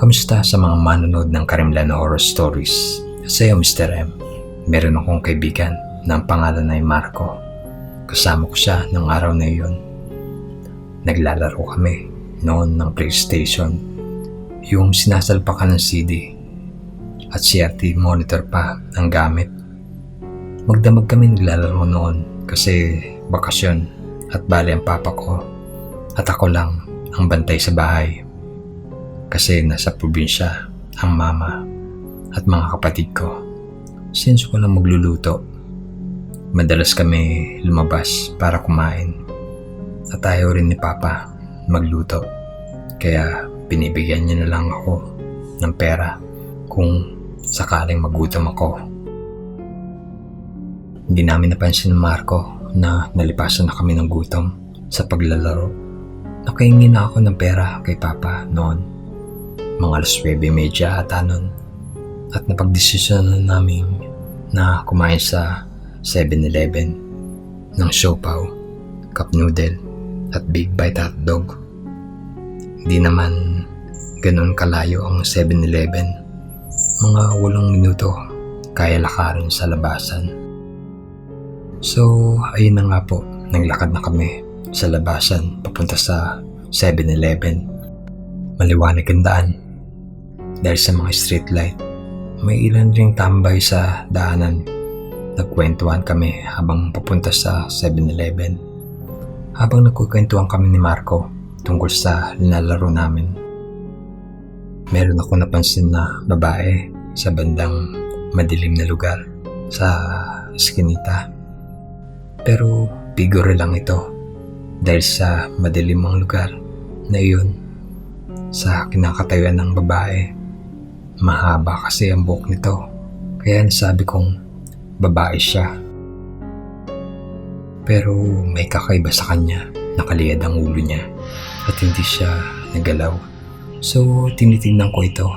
Kamusta sa mga manonood ng Karimlan na horror stories? Sa'yo, Mr. M. Meron akong kaibigan na ang pangalan ay Marco. Kasama ko siya ng araw na iyon. Naglalaro kami noon ng PlayStation, yung sinasalpakan ng CD at CRT monitor pa ang gamit. Magdamag kami naglalaro noon kasi bakasyon at bali ang papa ko at ako lang ang bantay sa bahay. Kasi nasa probinsya ang mama at mga kapatid ko. Since ko lang magluluto, madalas kami lumabas para kumain. At ayaw rin ni Papa magluto. Kaya binibigyan niya na lang ako ng pera kung sakaling magutom ako. Hindi namin napansin ni Marco na nalipasan na kami ng gutom sa paglalaro. Nakahingi na ako ng pera kay Papa noon. Mga alas 9:30 ata nun. At napagdesisyonan namin na kumain sa 7-Eleven ng siopaw, cup noodle at big bite hotdog. Hindi naman ganun kalayo ang 7-Eleven. Mga 8 minuto kaya lakarin sa labasan. So ayun na nga po, naglakad na kami sa labasan papunta sa 7-Eleven. Maliwanag ang daan dahil sa mga street light. May ilan ring tambay sa daanan. Nagkwentuhan kami habang papunta sa 7-Eleven. Habang nagkukwentuhan kami ni Marco tungkol sa linalaro namin, meron ako napansin na babae sa bandang madilim na lugar sa eskinita. Pero figure lang ito dahil sa madilim ang lugar na iyon. Sa kinakatayuan ng babae, mahaba kasi ang buhok nito, kaya nasabi kong babae siya. Pero may kakaiba sa kanya, nakaliyad ang ulo niya at hindi siya nagalaw. So tinitingnan ko ito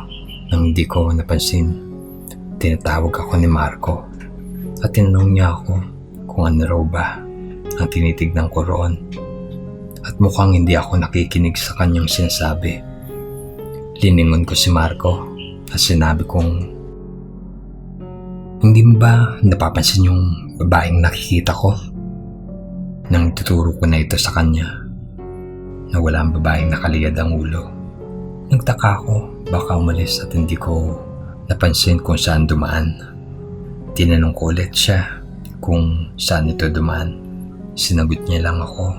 nang hindi ko napansin. Tinatawag ako ni Marco at tinanong niya ako kung ano raw ba ang tinitignan ko roon. At mukhang hindi ako nakikinig sa kanyang sinasabi. Liningon ko si Marco at sinabi kong, hindi mo ba napapansin yung babaeng nakikita ko? Nang tuturo ko na ito sa kanya na wala ang babaeng nakaliyad ang ulo. Nagtaka ako baka umalis at hindi ko napansin kung saan dumaan. Tinanong ko ulit siya kung saan ito dumaan. Sinagot niya lang ako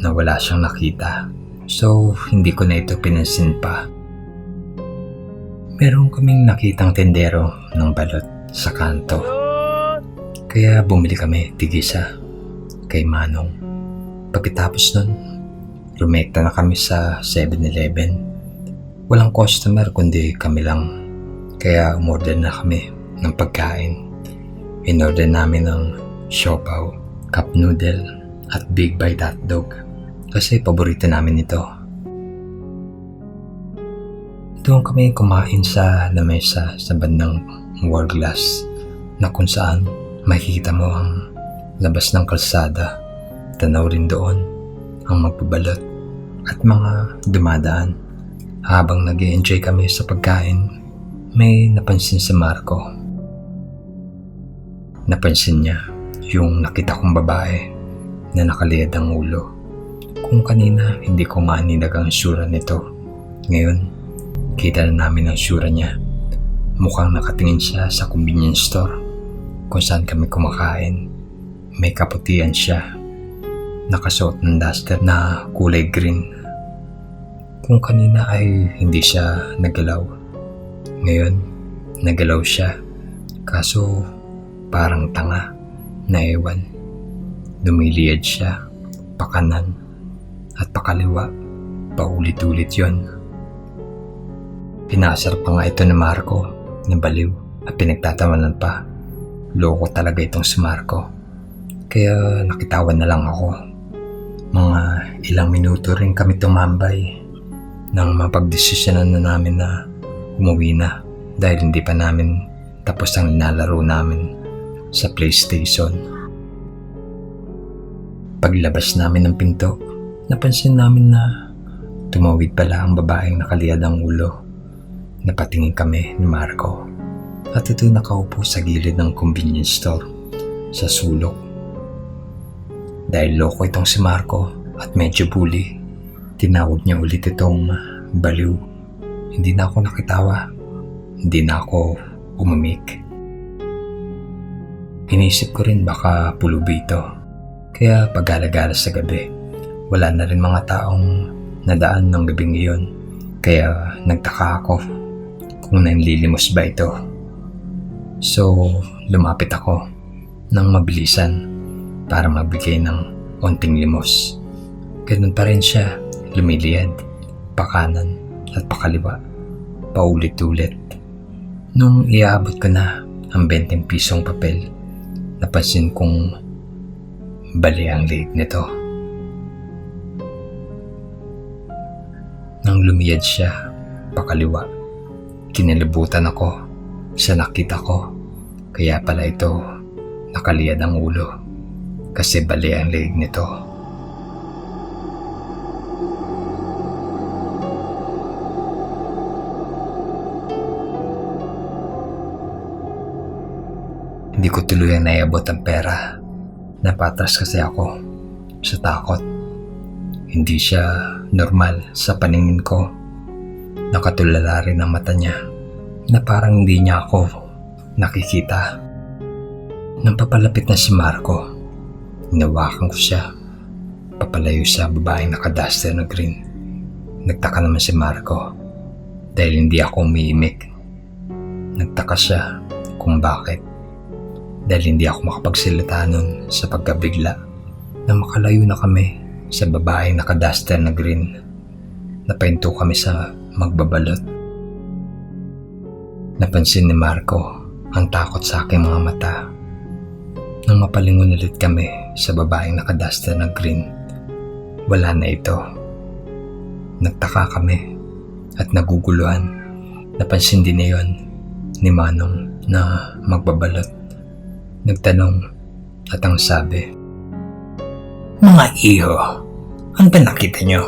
na wala siyang nakita. So hindi ko na ito pinansin pa. Meron kaming nakitang tendero ng balot sa kanto. Kaya bumili kami tig-isa kay Manong. Pagkatapos nun, rumekta na kami sa 7-Eleven. Walang customer kundi kami lang. Kaya umorder na kami ng pagkain. In-order namin ng siopaw, cup noodle at big bite hotdog. Kasi paborito namin ito. Doon kami kumain sa lamesa sa bandang wall glass na kung saan makikita mo ang labas ng kalsada. Tanaw rin doon ang magbabalot at mga dumadaan. Habang nag-i-enjoy kami sa pagkain, may napansin si Marco. Napansin niya yung nakita kong babae na nakaliyad ang ulo. Kung kanina hindi ko maaninag ang sura nito, ngayon kita na namin ang sura niya. Mukhang nakatingin siya sa convenience store kung saan kami kumakain. May kaputian siya. Nakasuot ng duster na kulay green. Kung kanina ay hindi siya nagalaw, ngayon nagalaw siya. Kaso parang tanga na ewan. Dumiliyad siya pakanan at pakaliwa. Paulit-ulit yon. Pinasar pa nga ito ni Marco na baliw at pinagtatawanan pa. Loko talaga itong si Marco. Kaya nakitawan na lang ako. Mga ilang minuto rin kami tumambay nang mapagdesisyonan na namin na umuwi na dahil hindi pa namin tapos ang nilalaro namin sa PlayStation. Paglabas namin ng pinto, napansin namin na tumawid pala ang babaeng nakaliyad ang ulo. Napatingin kami ni Marco at ito'y nakaupo sa gilid ng convenience store sa sulok. Dahil loko itong si Marco at medyo bully, tinawag niya ulit itong baliw. Hindi na ako nakitawa, hindi na ako umimik. Inisip ko rin baka pulubi ito, kaya pag-alagala sa gabi, wala na rin mga taong nadaan ng gabing iyon, kaya nagtaka ako kung nanlilimos ba ito. So, lumapit ako ng mabilisan para magbigay ng onting limos. Ganun pa rin siya, lumiliyad, pakanan at pakaliwa, paulit-ulit. Nung iaabot ko na ang 20 pisong papel, napansin kong bali ang liig nito. Nang lumiyad siya, pakaliwa, kinalibutan ako sa nakita ko. Kaya pala ito nakaliyad ang ulo kasi bali ang liig nito. Hindi ko tuluyang naiabot ang pera. Napatras kasi ako sa takot. Hindi siya normal sa paningin ko. Nakatulala rin ang mata niya na parang hindi niya ako nakikita. Nang papalapit na si Marco, hinawakan ko siya papalayo sa babaeng nakaduster na green. Nagtaka naman si Marco dahil hindi ako umiimik. Nagtaka siya kung bakit. Dahil hindi ako makapagsalita nun sa pagkabigla na makalayo na kami sa babaeng nakaduster na green. Napahinto kami sa magbabalot. Napansin ni Marco ang takot sa aking mga mata. Nang mapalingon ulit kami sa babaeng nakaduster na green, wala na ito. Nagtaka kami at naguguluhan. Napansin din niyon ni Manong na magbabalot. Nagtanong at ang sabi, "Mga iho, ano ba nakita nyo?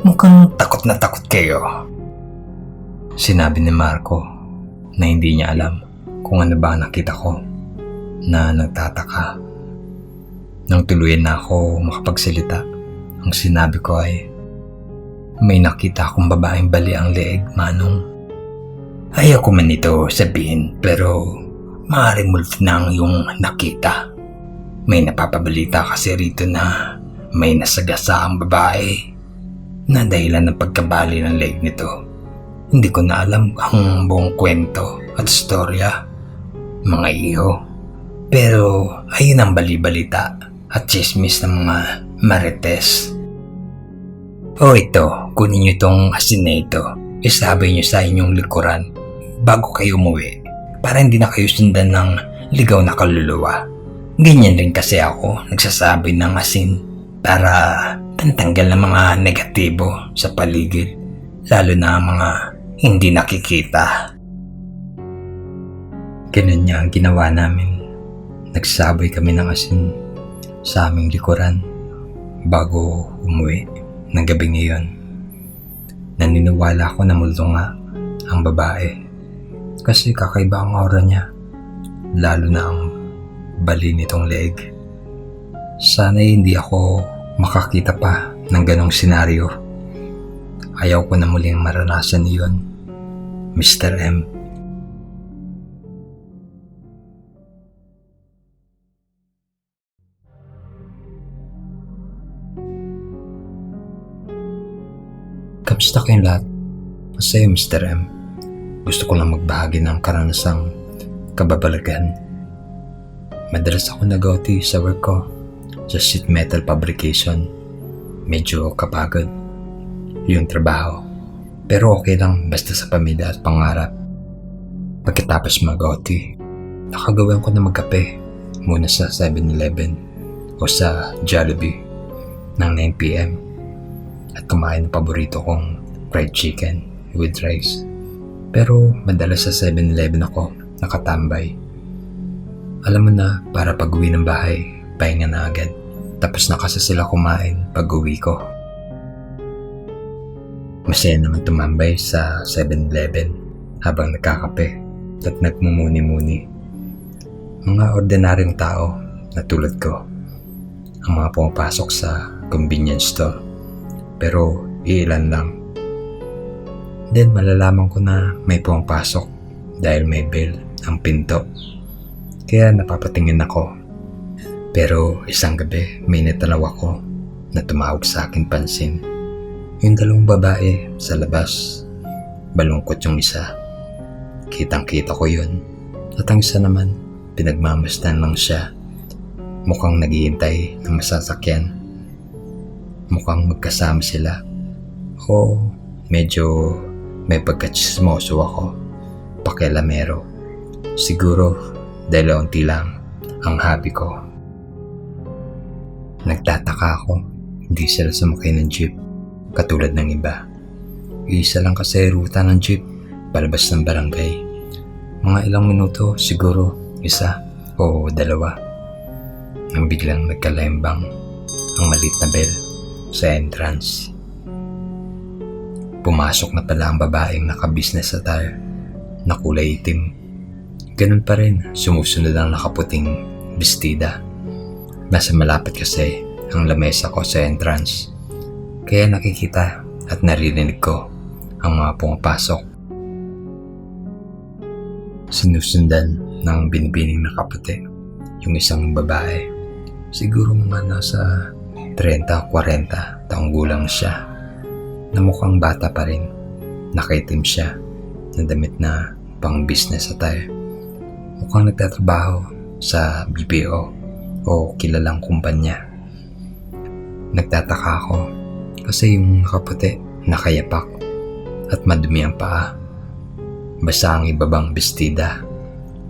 Mukhang takot na takot kayo." Sinabi ni Marco na hindi niya alam kung ano ba nakita ko, na nagtataka. Nang tuluyan na ako makapagsalita, ang sinabi ko ay, "May nakita akong babaeng bali ang leeg, Manong." Ayaw ko man ito sabihin, pero maaaring multo na ang iyong nakita. May napapabalita kasi rito na may nasagasa ang babae na dahilan ng pagkabali ng leeg nito. Hindi ko na alam ang buong kwento at storya, mga iho. Pero ayun ang bali-balita at chismis ng mga marites. O ito, kunin niyo itong asin na ito. Isabay niyo sa inyong likuran bago kayo umuwi, para hindi na kayo sundan ng ligaw na kaluluwa. Ganyan rin kasi ako nagsasabi ng asin para pantanggal ng mga negatibo sa paligid, lalo na ang mga hindi nakikita. Ganun niya ang ginawa namin. Nagsaboy kami ng asin sa aming likuran bago umuwi ng gabing iyon. Naniniwala ako na multo nga ang babae kasi kakaiba ang aura niya, lalo na ang bali nitong leeg. Sana'y hindi ako makakita pa ng ganong senaryo. Ayaw ko na muling maranasan iyon, Mr. M. Kamusta kayong lahat? Masaya, Mr. M. Gusto ko lang magbahagi ng karanasang kababalagan. Madalas ako nag-OT sa work ko sa sheet metal fabrication. Medyo kapagod yung trabaho, pero okay lang basta sa pamilya at pangarap. Pagkatapos mag-OT, nakagawan ko na magkape muna sa 7-Eleven o sa Jollibee ng 9 PM at kumain ng paborito kong fried chicken with rice. Pero madalas sa 7-Eleven ako nakatambay. Alam mo na, para pag-uwi ng bahay, pahinga na agad. Tapos na kasi sila kumain pag-uwi ko. Masaya naman tumambay sa 7-Eleven habang nagkakape at nagmumuni-muni. Mga ordinaryong tao na tulad ko ang mga pumapasok sa convenience store, pero ilan lang. Then malalaman ko na may pumapasok dahil may bell ang pinto, kaya napapatingin ako. Pero isang gabi may natanaw ako na tumawag sa akin pansin. Yung dalawang babae sa labas, balungkot yung isa. Kitang-kita ko yun. At ang isa naman, pinagmamasdan lang siya. Mukhang naghihintay ng masasakyan. Mukhang magkasama sila. O medyo may pagkatsismoso ako. Pakialamero. Siguro dahil unti lang ang hobby ko. Nagtataka ako, hindi sila sumakay ng jeep katulad ng iba. Isa lang kasi ruta ng jeep palabas ng barangay. Mga ilang minuto siguro, isa o dalawa. Nang biglang nagkalembang ang maliit na bell sa entrance. Pumasok na pala ang babaeng naka-business attire na kulay itim. Ganun pa rin, sumusunod ang nakaputing bestida. Nasa malapit kasi ang lamesa ko sa entrance, kaya nakikita at naririnig ko ang mga pumapasok. Sinusundan ng binibining nakaputi yung isang babae. Siguro mga nasa 30-40 taong gulang siya, na mukhang bata pa rin. Nakaitim siya na damit na pang business attire. Mukhang nagtatrabaho sa BPO o kilalang kumpanya. Nagtataka ako kasi yung nakaputi nakayapak at madumi ang paa. Basa ang ibabang bestida.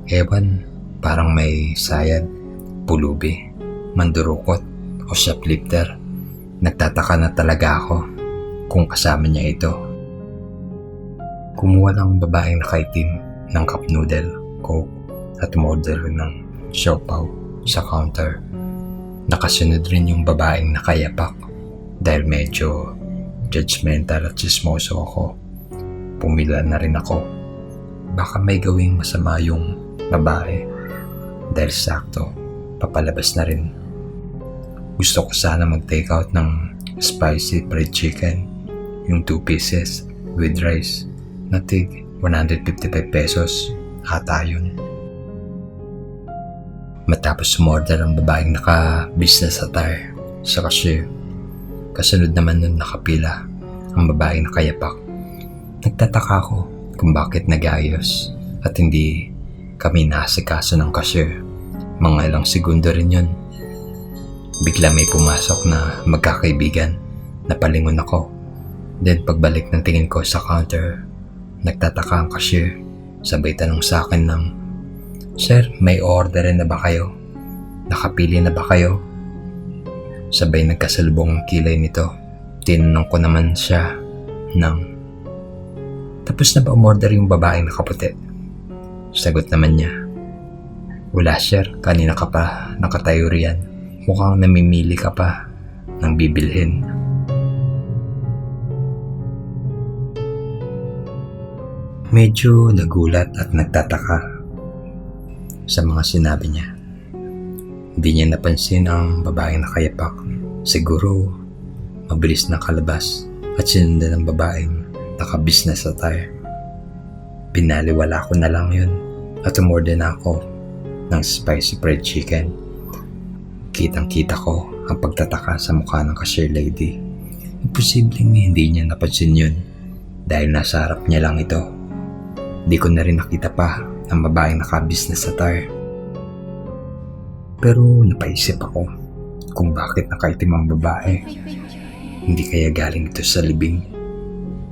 Ewan, parang may sayad, pulubi, mandurukot o shoplifter. Nagtataka na talaga ako kung kasama niya ito. Kumuha ng babaeng nakaitim ng cup noodle, coke at umorder ng siopaw sa counter. Nakasunod rin yung babaeng nakayapak dahil medyo judgmental at chismoso ako. Pumila na rin ako. Baka may gawing masama yung babae dahil sakto papalabas na rin. Gusto ko sana mag-take out ng spicy fried chicken, yung 2 pieces with rice na tig 155 pesos ata yun. Matapos umorder ang babaeng naka-business attire sa cashier, kasunod naman nun nakapila ang babaeng nakayapak. Nagtataka ako kung bakit nag-ayos at hindi kami nasikaso ng cashier. Mga ilang segundo rin yun. Bigla may pumasok na magkakaibigan. Napalingon ako. Then pagbalik ng tingin ko sa counter, nagtataka ang cashier. Sabay tanong sa akin ng, "Sir, may order na ba kayo? Nakapili na ba kayo?" Sabay nagkasalubong ang kilay nito. Tinanong ko naman siya ng, "Tapos na ba umorder yung babaeng nakaputi?" Sagot naman niya, "Wala sir, kanina ka pa nakatayo riyan. Mukhang namimili ka pa ng bibilhin." Medyo nagulat at nagtataka sa mga sinabi niya. Hindi niya napansin ang babaeng nakayapak. Siguro mabilis na kalabas at sinundan ng babaeng naka-business attire. Pinaliwala ko na lang yun at umorder na ako ng spicy fried chicken. Kitang-kita ko ang pagtataka sa mukha ng cashier lady. Imposibleng hindi niya napansin yun dahil nasa harap niya lang ito. Di ko na rin nakita pa ang babaeng naka-business attire. Pero napaisip ako kung bakit nakaitim ang babae. Hindi kaya galing ito sa libing?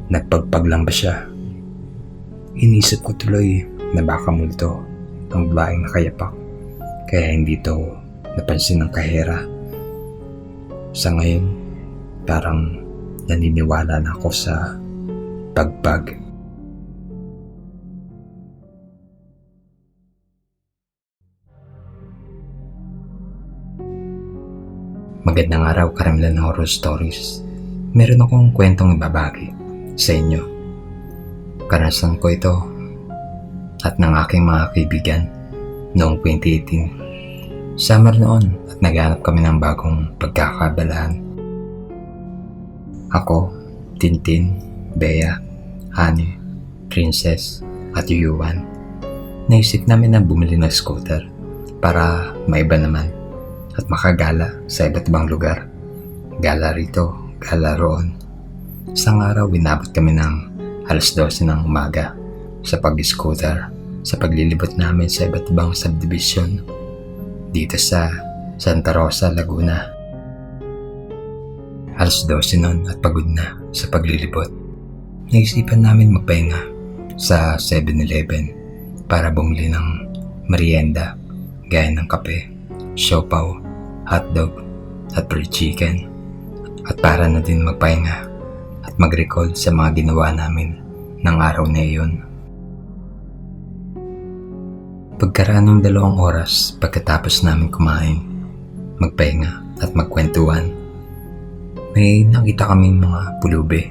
Nagpagpag lang ba siya? Inisip ko tuloy na baka multo ang babaeng nakayapak, kaya hindi ito napansin ng kahera. Sa ngayon, parang naniniwala na ako sa pagpag. Magandang araw, Karamilan Horror Stories. Meron akong kwentong ibabagi sa inyo. Karanasan ko ito at ng aking mga kaibigan noong 2018. Summer noon at naghanap kami ng bagong pagkakabalahan. Ako, Tintin, Bea, Honey, Princess at Yuan. Naisip namin na bumili ng scooter para maiba naman at makagala sa iba't ibang lugar. Gala rito, gala roon. Isang araw, winabot kami ng 12:00 ng umaga sa pag-scooter sa paglilibot namin sa iba't ibang subdivision dito sa Santa Rosa, Laguna. 12:00 nun at pagod na sa paglilibot. Naisipan namin magpahinga sa 7-Eleven para bumili ng merienda gaya ng kape, siopaw, hotdog at fried chicken at para na din magpahinga at mag-recall sa mga ginawa namin ng araw na iyon. Pagkaraan ng 2 oras pagkatapos namin kumain, magpahinga at magkwentuhan, may nakita kaming mga pulubi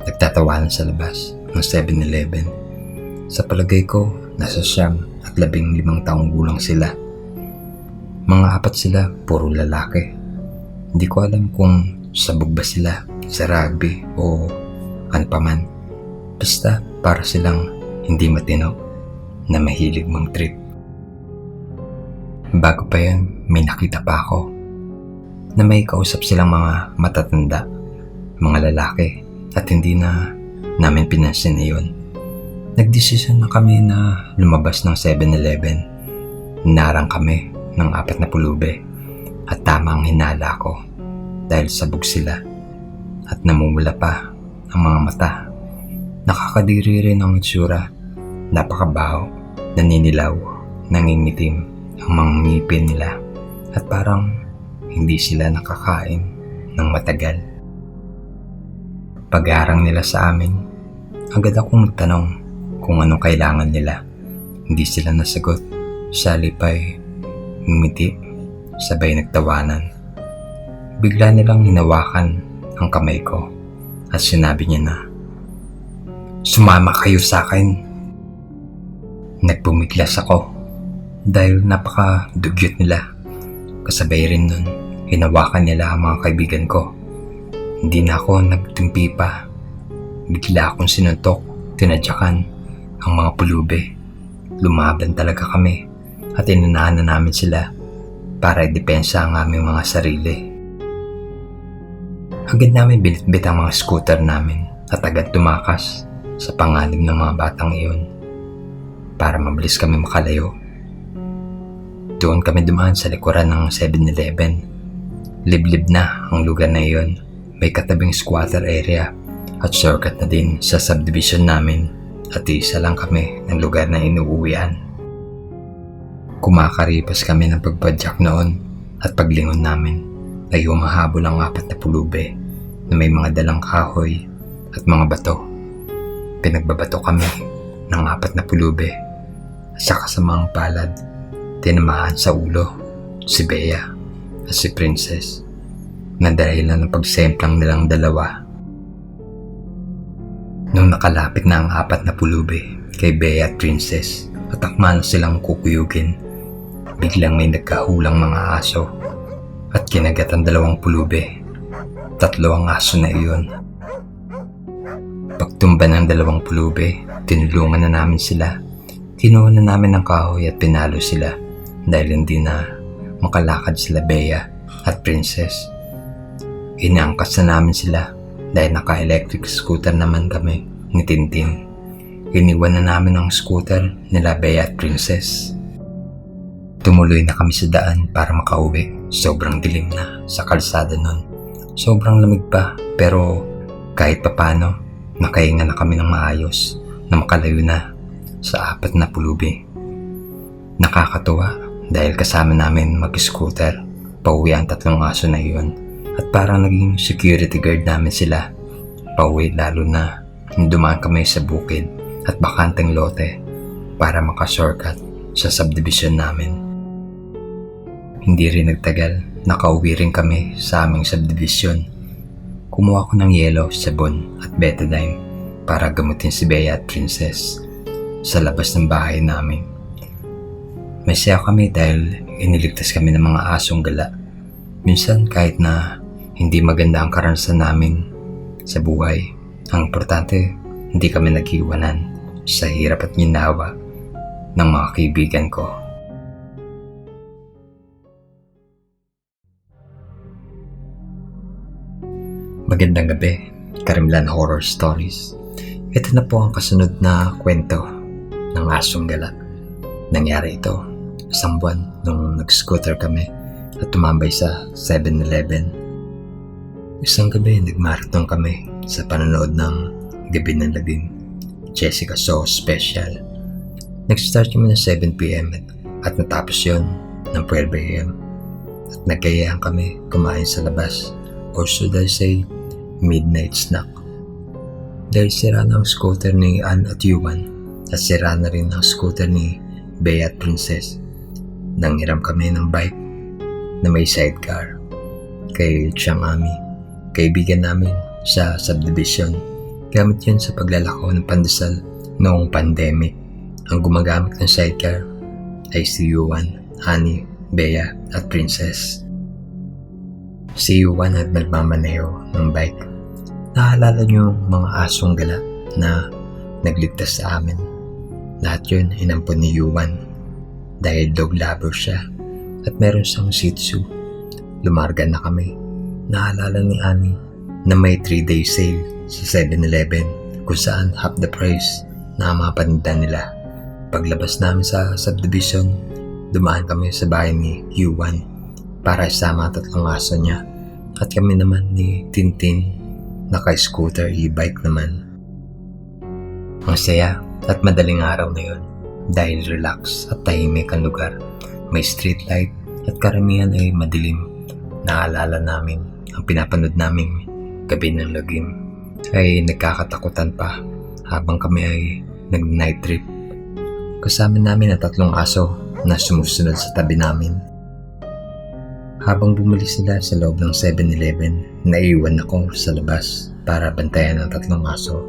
nagtatawanan sa labas ng 7-Eleven. Sa palagay ko, nasa 9 at 15 taong gulang sila. Mga 4 sila, puro lalaki. Hindi ko alam kung sabog ba sila sa rugby o ano paman. Basta para silang hindi matino na mahilig mang trip. Bago pa yun, may nakita pa ako na may kausap silang mga matatanda, mga lalaki at hindi na namin pinansin iyon. Nagdesisyon na kami na lumabas ng 7-Eleven. Narang kami ng 4 na pulube at tama ang hinala ko dahil sabog sila at namumula pa ang mga mata. Nakakadiri rin ang itsura, napakabaho, naninilaw, nangingitim ang mga ngipin nila at parang hindi sila nakakain ng matagal. Pag-aarang nila sa amin, agad akong nagtanong kung anong kailangan nila. Hindi sila nasagot. Salipay, ngumiti, sabay nagtawanan. Bigla nilang hinawakan ang kamay ko at sinabi niya na, "Sumama kayo sa akin." Nagpumiglas ako dahil napaka-dugyot nila. Kasabay rin nun, hinawakan nila ang mga kaibigan ko. Hindi na ako nagtimpi pa. Bigla akong sinuntok, tinadyakan ang mga pulube. Lumaban talaga kami at inunahan na namin sila para idepensa ang aming mga sarili. Agad namin binitbit ang mga scooter namin at agad tumakas sa panganib ng mga batang iyon para mabilis kami makalayo. Doon kami dumaan sa likuran ng 7-Eleven. Liblib na ang lugar na iyon. May katabing squatter area at shortcut na din sa subdivision namin at isa lang kami ng lugar na inuuwian. Kumakaripas kami ng pagpadyak noon at paglingon namin ay humahabol ang 4 na pulube na may mga dalang kahoy at mga bato. Pinagbabato kami ng 4 na pulube at sa kasamang palad tinamaan sa ulo si Bea at si Princess na dahilan ng pagsemplang nilang dalawa. Nung nakalapit na ang 4 na pulube kay Bea at Princess at akma na silang kukuyugin, biglang may nagkahulang mga aso at kinagat ang 2 pulube. 3 ang aso na iyon. Pagtumba ng 2 pulube, tinulungan na namin sila. Kinuha na namin ang kahoy at pinalo sila dahil hindi na makalakad sila Bea at Princess. Inangkas na namin sila dahil naka-electric scooter naman kami ni Tintin. Iniwan na namin ang scooter nila Bea at Princess. Tumuloy na kami sa daan para makauwi. Sobrang dilim na sa kalsada nun. Sobrang lamig pa pero kahit papano nakahinga na kami ng maayos na makalayo na sa 4 na pulubi. Nakakatuwa dahil kasama namin mag-scooter pauwi ang 3 aso na iyon at parang naging security guard namin sila pauwi, lalo na dumaan kami sa bukid at bakanteng lote para makashortcut sa subdivision namin. Hindi rin nagtagal, nakauwi rin kami sa aming subdivision. Kumuha ko ng yelo, sabon at betadine para gamutin si Bea at Princess. sa labas ng bahay namin. May saya kami dahil iniligtas kami ng mga asong gala. Minsan kahit na hindi maganda ang karanasan namin sa buhay, ang importante hindi kami nag-iwanan sa hirap at ginawa ng mga kaibigan ko. Magandang gabi, Karimlan Horror Stories. Ito na po ang kasunod na kwento ng asong gala. Nangyari ito isang buwan nung nag-scooter kami at tumambay sa 7-Eleven. Isang gabi nagmarathon kami sa panonood ng Gabi ng Lagim, Jessica So Special. Nag-start kami ng 7pm at natapos yon ng 12am. At nagkayaan kami kumain sa labas, or should I say midnight snack. Dahil sira na ang scooter ni Ann at Yuan at sira na rin ang scooter ni Bea at Princess, nanghiram kami ng bike na may sidecar kay Chiang Ami, kaibigan namin sa subdivision. Gamit yun sa paglalako ng pandesal noong pandemic. Ang gumagamit ng sidecar ay si Yuan, Annie, Bea at Princess. Si Yuan at nagmamaneho ng bike. Naalala niyo yung mga asong gala na nagligtas sa amin. Lahat yun inampon ni Yuan dahil dog lover siya at meron siyang Shih Tzu. Lumarga na kami. Naalala ni Annie na may 3-day sale sa 7-Eleven kung saan half the price na ang mga paninda nila. Paglabas namin sa subdivision, dumaan kami sa bahay ni Yuan para isama ang tatlong aso niya at kami naman ni Tintin naka-scooter e-bike naman. Ang saya at madaling araw na yun dahil relax at tahimik ang lugar. May street light at karamihan ay madilim. Naalala namin ang pinapanood naming Gabi ng Lagim ay nagkakatakutan pa habang kami ay nag-night trip. Kasama namin ang tatlong aso na sumusunod sa tabi namin. Habang bumalik sila sa loob ng 7-Eleven, naiwan ako sa labas para bantayan ang tatlong aso.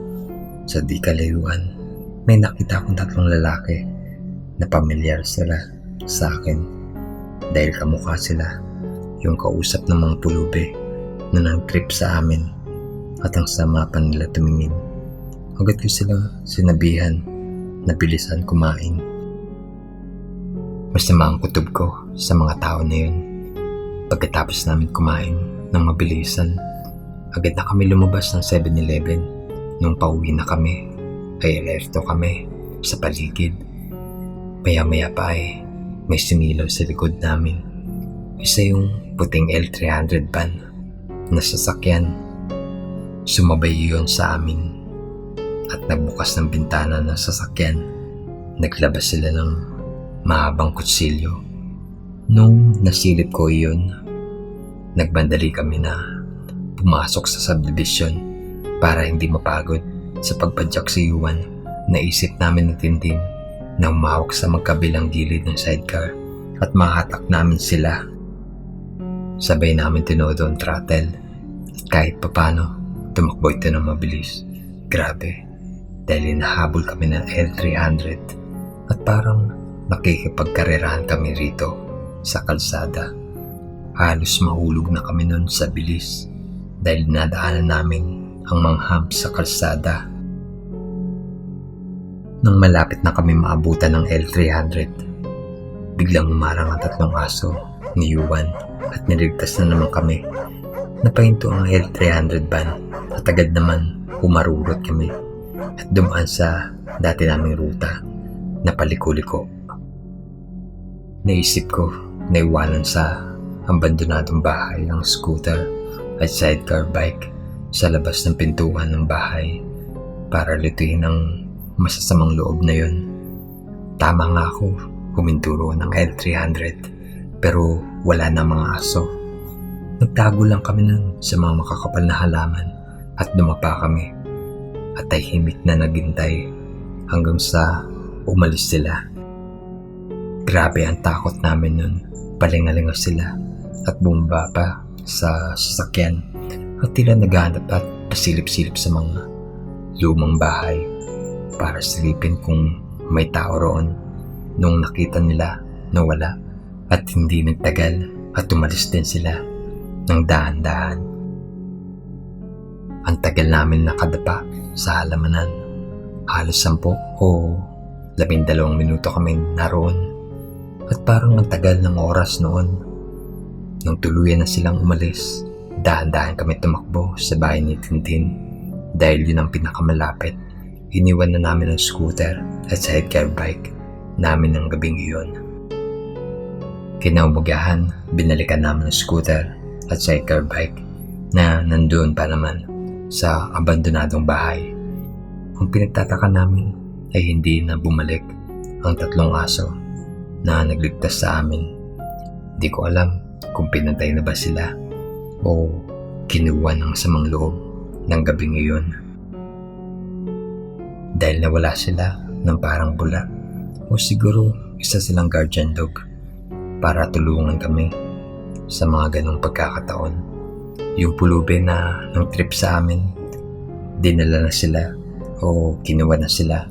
Sa di kalayuan, may nakita akong tatlong lalaki na pamilyar sila sa akin dahil kamukha sila yung kausap ng mga pulubi na nang-trip sa amin at ang sama pa nila tumingin. Agad ko silang sinabihan na bilisan kumain. Masama ang kutob ko sa mga tao na yun. Pagkatapos namin kumain ng mabilisan, agad na kami lumabas ng 7-Eleven. Nung pauwi na kami, ay alerto kami sa paligid. Maya-maya pa ay may sumilaw sa likod namin. Isa yung puting L300 van na sasakyan. Sumabay yun sa amin at nagbukas ng bintana ng sasakyan. Naglabas sila ng mahabang kutsilyo. Nung nasilip ko iyon, nagbandali kami na pumasok sa subdivision para hindi mapagod sa pagpadyak si Yuan. Naisip namin na Tintin na umawak sa magkabilang gilid ng sidecar at mahatak namin sila. Sabay namin tinodo ang throttle at kahit papano tumakbo ito ng mabilis. Grabe, dahil hinahabol kami ng L300 at parang nakikipagkarerahan kami rito sa kalsada. Halos mahulog na kami nun sa bilis dahil nadaanan namin ang mangham sa kalsada. Nang malapit na kami maabutan ng L300, biglang umarang ang tatlong aso ni Yuan at niligtas na naman kami. Napahinto ang L300 van at agad naman humarurot kami at dumaan sa dati naming ruta na paliko-liko. Naisip ko na iwanan sa abandonadong bahay ang scooter at sidecar bike sa labas ng pintuan ng bahay para lutuin ang masasamang loob na yun. Tama nga ako, huminturo ng L300 pero wala na mga aso. Nagtago lang kami nun sa mga makakapal na halaman at dumapa kami at tahimik na naghintay hanggang sa umalis sila. Grabe ang takot namin nun. Palingalinga sila at bumaba pa sa sasakyan at tila naghahanap at pasilip-silip sa mga lumang bahay para silipin kung may tao roon. Nung nakita nila na wala at hindi nagtagal at umalis din sila ng dahan-dahan. Ang tagal namin nakadapa sa halamanan. Halos 10 o 12 minuto kami naroon. At parang ang tagal ng oras noon. Nung tuluyan na silang umalis, dahan-dahan kami tumakbo sa bahay ni Tintin dahil yun ang pinakamalapit. Iniwan na namin ang scooter at sidecar bike namin ng gabing iyon. Kinaumagahan, binalikan namin ang scooter at sidecar bike na nandoon pa naman sa abandonadong bahay. Ang pinagtataka namin ay hindi na bumalik ang 3 aso na nagligtas sa amin. Di ko alam kung pinatay na ba sila o kinuha ng samang loob ng gabing iyon. Dahil nawala sila ng parang bula o siguro isa silang guardian dog para tulungan kami sa mga ganong pagkakataon. Yung pulubi na ng trip sa amin, dinala na sila o kinuha na sila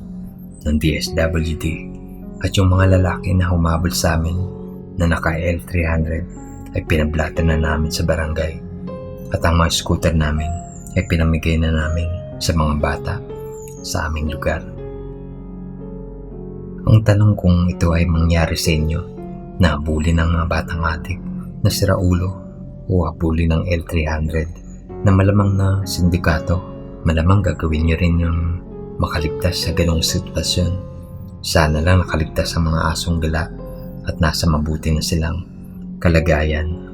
ng DSWD. At yung mga lalaki na humabol sa amin na naka L300 ay pinablatan na namin sa barangay. At ang mga scooter namin ay pinamigay na namin sa mga bata sa aming lugar. Ang tanong kung ito ay mangyari sa inyo na habulin ng mga batang adik na siraulo o habulin ng L300 na malamang na sindikato, malamang gagawin nyo rin yung makaligtas sa ganong sitwasyon. Sana lang nakaligtas ang mga asong gala at nasa mabuti na silang kalagayan.